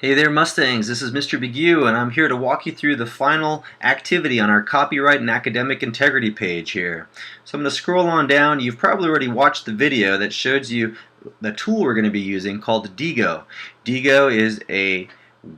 Hey there Mustangs, this is Mr. Diigo and I'm here to walk you through the final activity on our copyright and academic integrity page here. So I'm going to scroll on down. You've probably already watched the video that shows you the tool we're going to be using called Diigo. Diigo is a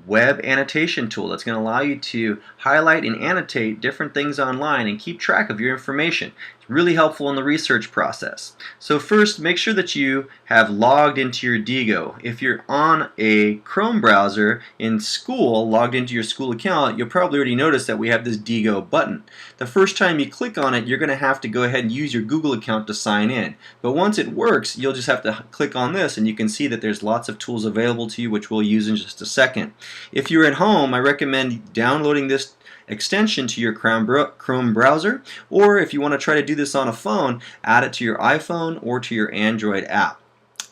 web annotation tool that's going to allow you to highlight and annotate different things online and keep track of your information. It's really helpful in the research process. So first, make sure that you have logged into your Diigo. If you're on a Chrome browser in school, logged into your school account, you'll probably already notice that we have this Diigo button. The first time you click on it, you're going to have to go ahead and use your Google account to sign in. But once it works, you'll just have to click on this and you can see that there's lots of tools available to you, which we'll use in just a second. If you're at home, I recommend downloading this extension to your Chrome browser, or if you want to try to do this on a phone, add it to your iPhone or to your Android app.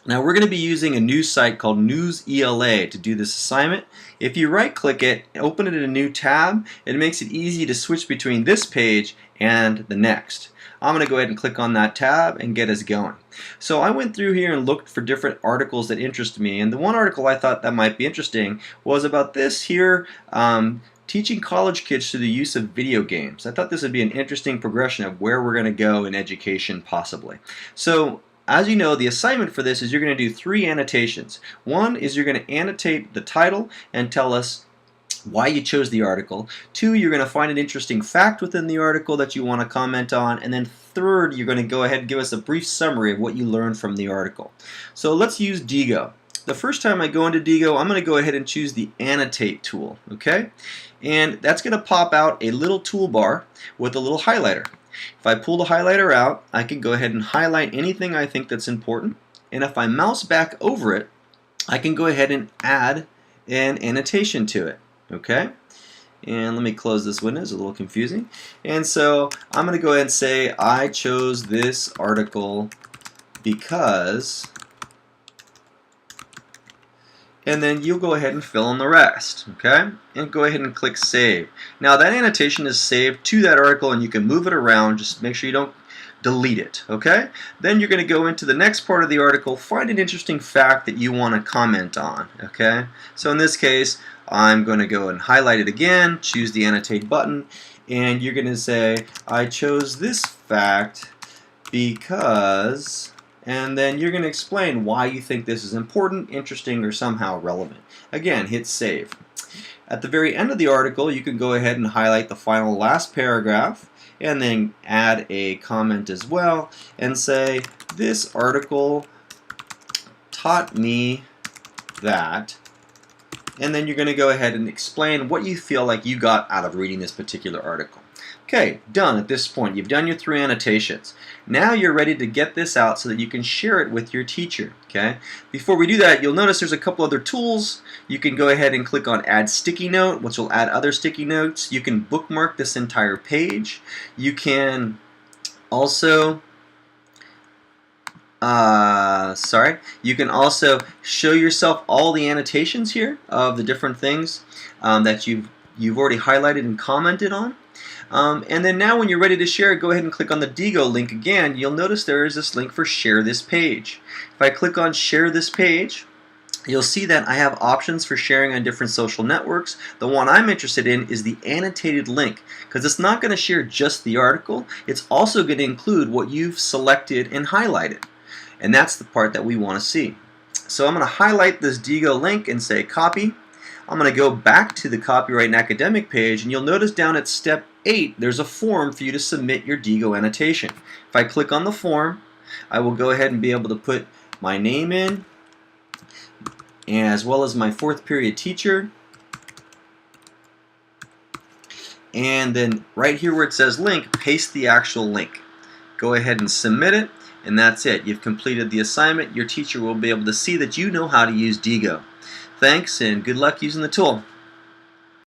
Now we're going to be using a news site called News ELA to do this assignment. If you right click it, open it in a new tab, it makes it easy to switch between this page and the next. I'm going to go ahead and click on that tab and get us going. So I went through here and looked for different articles that interest me, and the one article I thought that might be interesting was about this here, teaching college kids through the use of video games. I thought this would be an interesting progression of where we're going to go in education possibly. So as you know, the assignment for this is you're going to do 3 annotations. One is you're going to annotate the title and tell us why you chose the article. 2, you're going to find an interesting fact within the article that you want to comment on. And then 3rd, you're going to go ahead and give us a brief summary of what you learned from the article. So let's use Diigo. The first time I go into Diigo, I'm going to go ahead and choose the Annotate tool. Okay? And that's going to pop out a little toolbar with a little highlighter. If I pull the highlighter out, I can go ahead and highlight anything I think that's important. And if I mouse back over it, I can go ahead and add an annotation to it. Okay? And let me close this window, it's a little confusing. And so I'm going to go ahead and say I chose this article because, and then you'll go ahead and fill in the rest, okay? And go ahead and click Save. Now that annotation is saved to that article and you can move it around, just make sure you don't delete it, okay? Then you're going to go into the next part of the article, find an interesting fact that you want to comment on, okay? So in this case, I'm going to go and highlight it again, choose the Annotate button, and you're going to say, I chose this fact because, and then you're going to explain why you think this is important, interesting, or somehow relevant. Again, hit Save. At the very end of the article, you can go ahead and highlight the final last paragraph and then add a comment as well and say, this article taught me that, and then you're going to go ahead and explain what you feel like you got out of reading this particular article. Okay, done at this point. You've done your 3 annotations. Now you're ready to get this out so that you can share it with your teacher. Okay. Before we do that, you'll notice there's a couple other tools. You can go ahead and click on Add Sticky Note, which will add other sticky notes. You can bookmark this entire page. You can also you can also show yourself all the annotations here of the different things that you've already highlighted and commented on. And then now when you're ready to share, go ahead and click on the Diigo link again. You'll notice there is this link for Share This Page. If I click on Share This Page, you'll see that I have options for sharing on different social networks. The one I'm interested in is the annotated link, because it's not going to share just the article, it's also going to include what you've selected and highlighted. And that's the part that we want to see. So I'm going to highlight this Diigo link and say copy. I'm going to go back to the copyright and academic page, and you'll notice down at step 8 there's a form for you to submit your Diigo annotation. If I click on the form, I will go ahead and be able to put my name in, as well as my 4th period teacher, and then right here where it says link, paste the actual link. Go ahead and submit it, and that's it. You've completed the assignment. Your teacher will be able to see that you know how to use Diigo. Thanks, and good luck using the tool.